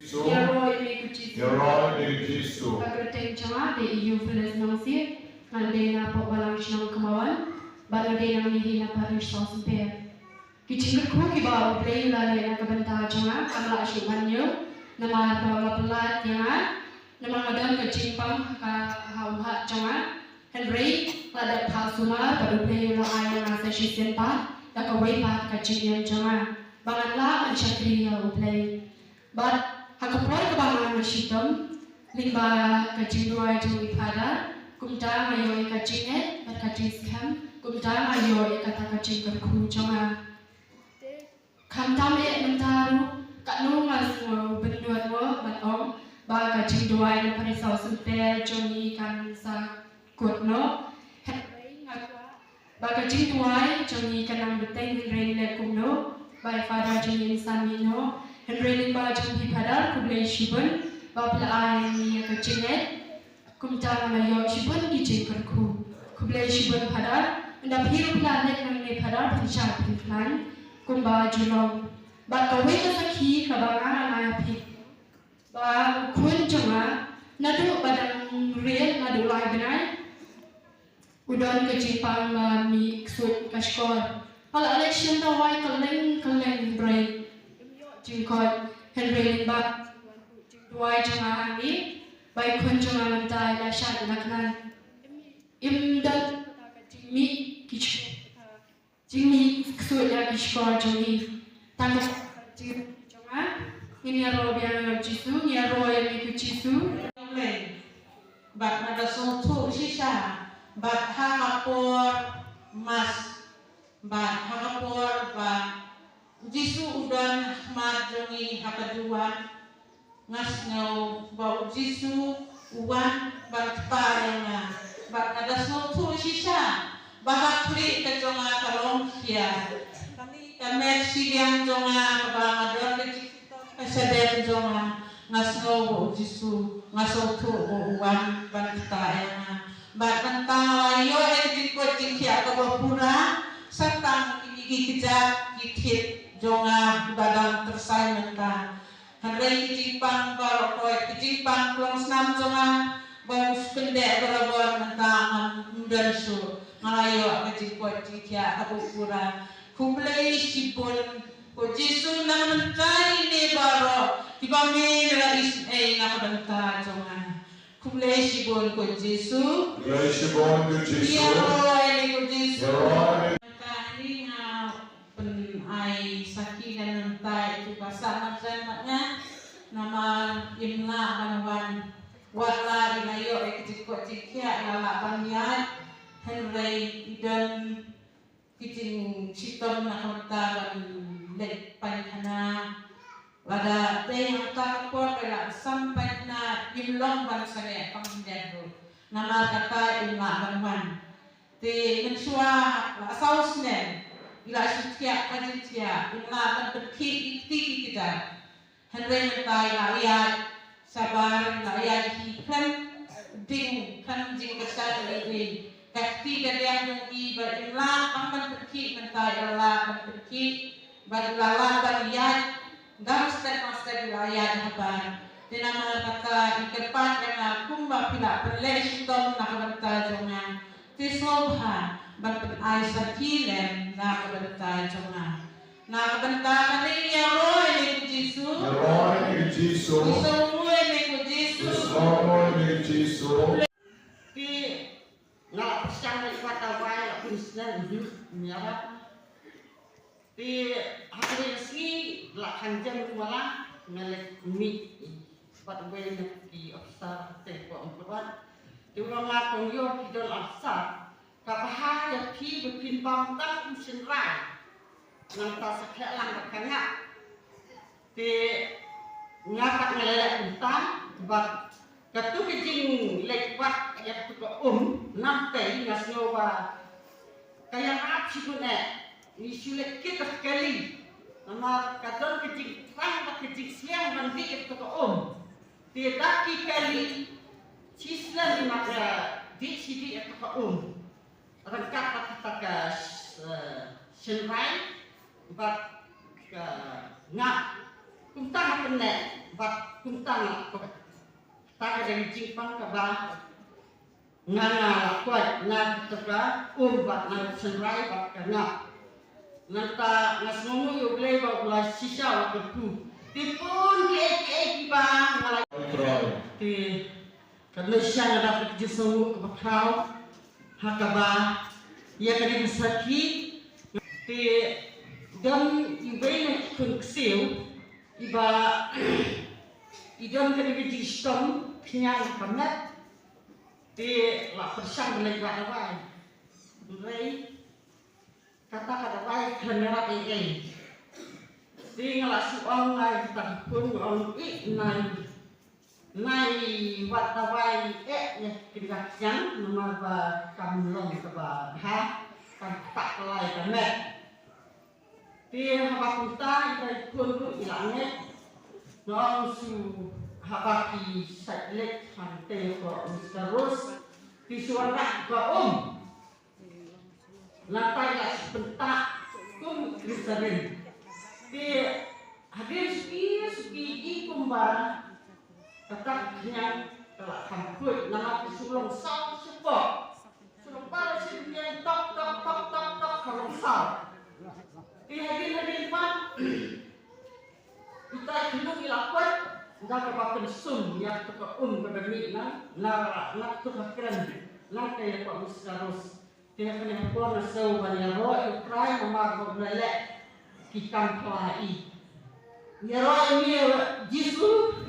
Yaroi ni Jisu. Agreteng cama de iu feles nangsi, ngande na po balang sinang kemawan, balade nang nihi na parish sa semper. Kicingger ku kibawa play lale na kabenta cama, kamla asyik manyo, nama bawa pelat yang nama madam kecimpang ka hauha cama, Henry lada pasuma baru play la ayah nasa sisen pa, dak away pa kecingyan cama, bangatlah ansyakri ya play, but Hakapur kebangan masyitam, limba kacing dua jauh pada, kumta mayo kacingnya, berkacing skam, kumta mayo kata kacing kerku cuma. Kamtam mentaru, kat nungas mo benduan mo batom, ba kacing dua yang parisau semper jongi kan sa kutno, ba kacing dua jongi kanang beteng hindrei lekumno, ba fada jongi samino. Henry ba jumpi pada kublai shibun bapla ai ni kecinget kumta mayo shibun gijing kerku kublai shibun pada nda phiru planet nang ne pada phisha plan kumba julong ba kawe ka sakhi kabanga na phi ba kun jama nadu badang real nadu lai benai udon kecipang mi ksut kashkor pala election da wai kaleng break jingkot Henry limba dua jemaah ini baik kun jemaah mentai dasyat naknan imdan jimi kish jimi ksudya kishkor jongi tangga jemaah ini aro biang jisu ini aro yang ikut jisu bat nada sotu sisa bat hangapor mas bat hangapor bat Jisu udan majongi hakaduan ngas ngau bau Jisu uwan bat parena bat ada sotu sisa bahat pri kejonga kalong kia kami kamer siang jonga kabangador keseder jonga ngas ngau bau Jisu ngas sotu uwan bat parena bat mentalayo edikot kia kabapura serta gigi kejap gigit jonga badang tersai mentah hari kejipang barokoi kejipang pulang senam jonga bagus pendek berabor mentah mudan su ngalayo kejipot jikia kabukura kublai sipun ko Jisu nang mentai ne baro dibame rais ngakabenta jonga kublai sipun ko Jisu kublai sipun ko Jisu ya roy ko Jisu ai saki dan entai itu pasangan zamatnya nama imla banwan wala inayo ekjiko jikia lala banyan Henry dan kijing sitom nakamta lek panhana lada teh yang takpor bela sampai na imlong bansane pangdero nama kata imla banwan te mensua sausnen ila sitia kajitia ila kan berki kita Henry mentai layat sabar layat hiklan ding kan jing besar ini kakti kalian yang iba ila akan berki mentai Allah akan berki badlala baliyat dan step layat habar dinama kata ikepat dengan kumba pila perleh tom nak mentai jongan tisobha Bapak Aisyah kilem nak berita cuma nak berita kali ya roy ni Jisu semua ni Jisu di nak siang ni kata wai Kristen hidup miara di hari ini lah hanjam wala ngelak mi pada wai di afsar tempo empat di orang lakon yo di dalam afsar kapahaya pi berpin bang tak mesin rai nanta sakit lang berkanyak di ngapak ngelelek utang bat katu kijing lekwat ya tuka nampe ngasnyoba kaya api gune isulek kita sekali nama kadon kijing fang bat kijing siang mandi tuka di daki kali cisla ni maka di sidi tuka rengkap pakai senrai bat ngap kumta pendek bat kuntang tak ada jipang kaba ngana kuat nan teka bat nan senrai bat kana nanta ngasngu yo blay ba ula sisa wa tu tipun ke ba ngala ti kana siya dapat jisu kabakau hakaba ya kadi besaki ti dan ibay kun ksiu iba idam kadi bijistom knyang kamet ti la persang lagi awai rei kata baik kenera ini ti ngala suang ngai takun on nai watawai ya kidakyan nama ba kamlong ba ha kan tak lai kamet ti habakunta ita kun ilange no su habaki satlek hante ko terus ti suara ko Nataya sebentar kum kristerin di hadir suki ikumba tetap yang telah hampir nama sulung sal support sulung pada sini tok kalau sal di hadir pan kita hidup ilakut jaga bapak sum yang tukar berdemi nak tukar keren nak kayak pak muskarus dia kena pun nasau banyak roh Ukraina memang berlelek kita pelai. Ya roh ini Yesus.